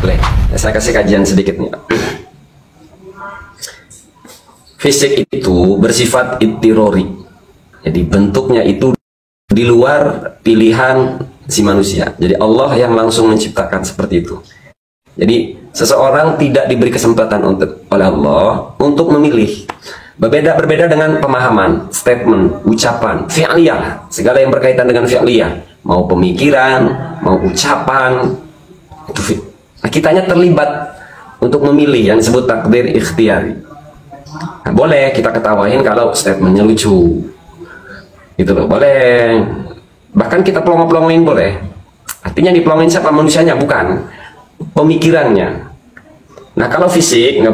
Boleh. Saya kasih kajian sedikit nih. Fisik itu bersifat ittirori. Jadi bentuknya itu di luar pilihan si manusia. Jadi Allah yang langsung menciptakan seperti itu. Jadi seseorang tidak diberi kesempatan oleh Allah untuk memilih. Berbeda dengan pemahaman, statement, ucapan, fi'liyah, segala yang berkaitan dengan fi'liyah, mau pemikiran, mau ucapan, itu nah, kitanya terlibat untuk memilih yang disebut takdir ikhtiyari. Nah, boleh kita ketawain kalau statementnya lucu, gitu loh, boleh. Bahkan kita pelongo-pelongoin boleh. Artinya dipelongin siapa? Manusianya, bukan pemikirannya. Nah kalau fisik nggak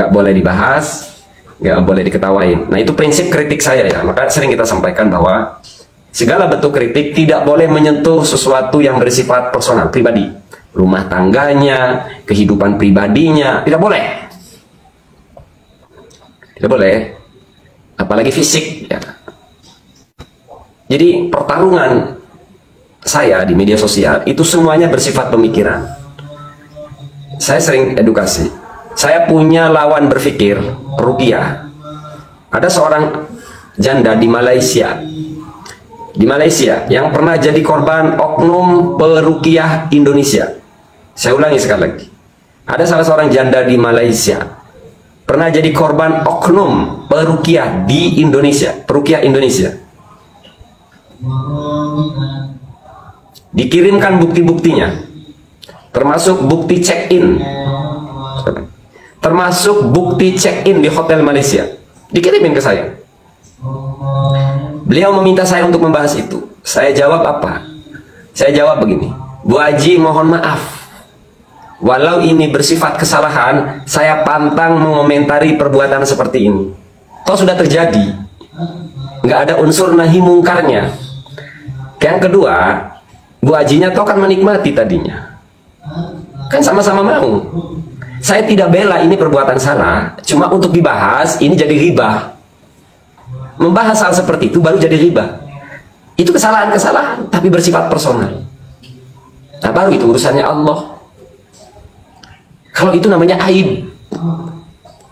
boleh dibahas, nggak boleh diketawain. Nah itu prinsip kritik saya ya. Maka sering kita sampaikan bahwa segala bentuk kritik tidak boleh menyentuh sesuatu yang bersifat personal, pribadi, rumah tangganya, kehidupan pribadinya, tidak boleh. Tidak boleh, apalagi fisik ya. Jadi pertarungan saya di media sosial itu semuanya bersifat pemikiran. Saya sering edukasi. Saya punya lawan berpikir, Ruqyah. Ada seorang janda di Malaysia. Di Malaysia yang pernah jadi korban oknum peruqyah Indonesia. Saya ulangi sekali lagi. Ada salah seorang janda di Malaysia pernah jadi korban oknum peruqyah di Indonesia, peruqyah Indonesia. Dikirimkan bukti-buktinya, termasuk bukti check-in, termasuk bukti check-in di hotel Malaysia, dikirimin ke saya. Beliau meminta saya untuk membahas itu. Saya jawab apa? Saya jawab begini, Bu Haji mohon maaf, walau ini bersifat kesalahan, saya pantang mengomentari perbuatan seperti ini. Toh sudah terjadi, nggak ada unsur nahi mungkarnya. Yang kedua, Bu Hajinya toh kan menikmati tadinya, kan sama-sama mau. Saya tidak bela ini perbuatan salah, cuma untuk dibahas ini jadi riba. Membahas hal seperti itu baru jadi riba. Itu kesalahan-kesalahan tapi bersifat personal. Nah baru itu urusannya Allah. Kalau itu namanya aib.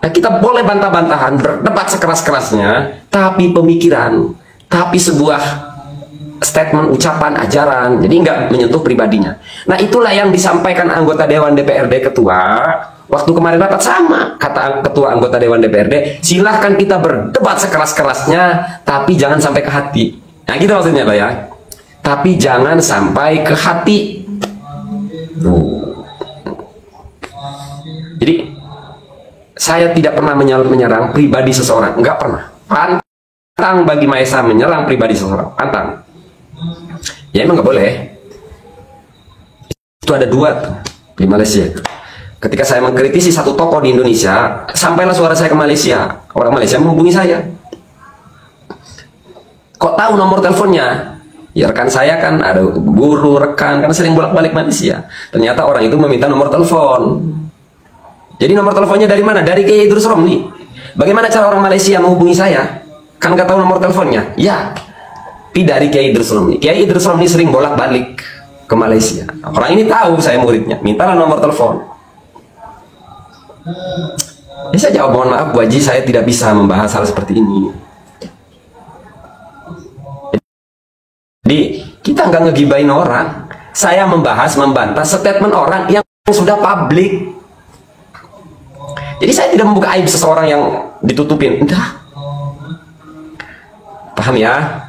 Nah kita boleh bantah-bantahan, berdebat sekeras-kerasnya, tapi pemikiran, tapi sebuah statement, ucapan, ajaran, jadi nggak menyentuh pribadinya. Nah itulah yang disampaikan anggota Dewan DPRD ketua waktu kemarin rapat. Sama kata ketua anggota Dewan DPRD, silahkan kita berdebat sekeras-kerasnya tapi jangan sampai ke hati. Nah gitu maksudnya Pak ya, tapi jangan sampai ke hati. Jadi saya tidak pernah menyerang pribadi seseorang, nggak pernah. Pantang bagi Maesa menyerang pribadi seseorang, pantang. Ya emang nggak boleh. Itu ada dua tuh di Malaysia. Ketika saya mengkritisi satu tokoh di Indonesia, sampailah suara saya ke Malaysia. Orang Malaysia menghubungi saya. Kok tahu nomor teleponnya? Ya rekan saya kan ada guru, rekan, karena sering bolak-balik Malaysia. Ternyata orang itu meminta nomor telepon. Jadi nomor teleponnya dari mana? Dari Kiai Idrus Romli. Bagaimana cara orang Malaysia menghubungi saya? Kan nggak tahu nomor teleponnya. Ya, dari Kiai Idrus Romli. Kiai Idrus Romli sering bolak-balik ke Malaysia. Orang ini tahu saya muridnya, mintalah nomor telepon. Ya saya jawab, mohon maaf Bu Haji, saya tidak bisa membahas hal seperti ini. Jadi kita nggak ngegibain orang. Saya membantah statement orang yang sudah publik. Jadi saya tidak membuka aib seseorang yang ditutupin. Entah. Paham ya?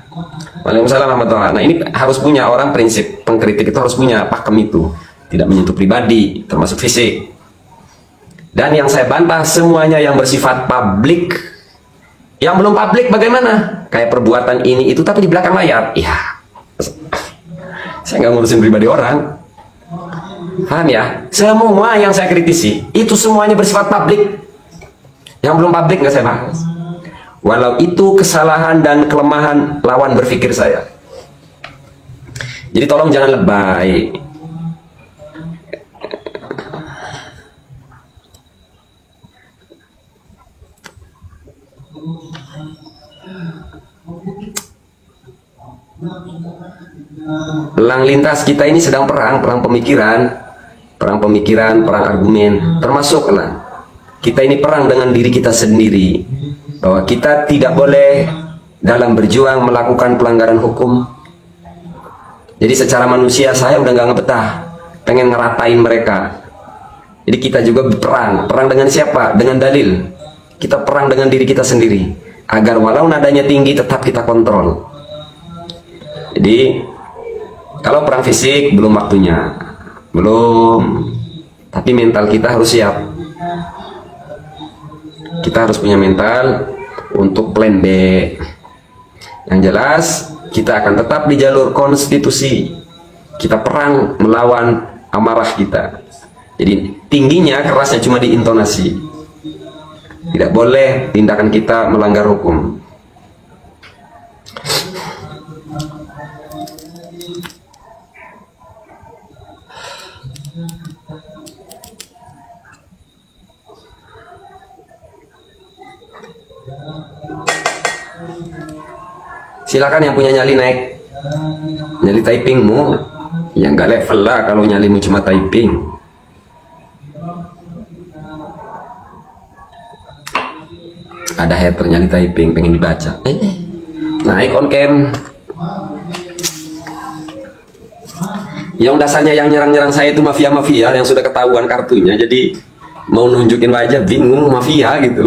Waalaikumsalam warahmatullahi wabarakatuh. Nah ini harus punya orang prinsip pengkritik itu harus punya pakem itu, tidak menyentuh pribadi termasuk fisik. Dan yang saya bantah semuanya yang bersifat publik. Yang belum publik bagaimana? Kayak perbuatan ini itu tapi di belakang layar. Ya, saya nggak ngurusin pribadi orang. Paham ya? Semua yang saya kritisi itu semuanya bersifat publik. Yang belum publik nggak saya bahas. Walau itu kesalahan dan kelemahan lawan berpikir saya. Jadi tolong jangan lebay. Pelang lintas kita ini sedang perang pemikiran, perang pemikiran, perang argumen, termasuklah kita ini perang dengan diri kita sendiri, bahwa kita tidak boleh dalam berjuang melakukan pelanggaran hukum. Jadi secara manusia saya udah nggak ngebetah, pengen ngeratain mereka. Jadi kita juga berperang. Perang dengan siapa? Dengan dalil. Kita perang dengan diri kita sendiri, agar walau nadanya tinggi tetap kita kontrol. Jadi kalau perang fisik belum waktunya, belum. Tapi mental kita harus siap. Kita harus punya mental untuk plan B. Yang jelas kita akan tetap di jalur konstitusi. Kita perang melawan amarah kita. Jadi tingginya, kerasnya cuma di intonasi. Tidak boleh tindakan kita melanggar hukum. Silakan yang punya nyali naik. Nyali typingmu yang gak level lah kalau nyalimu cuma typing. Ada hater nyali typing pengen dibaca. Naik on cam. Yang dasarnya yang nyerang-nyerang saya itu mafia-mafia yang sudah ketahuan kartunya, jadi mau nunjukin wajah bingung mafia gitu.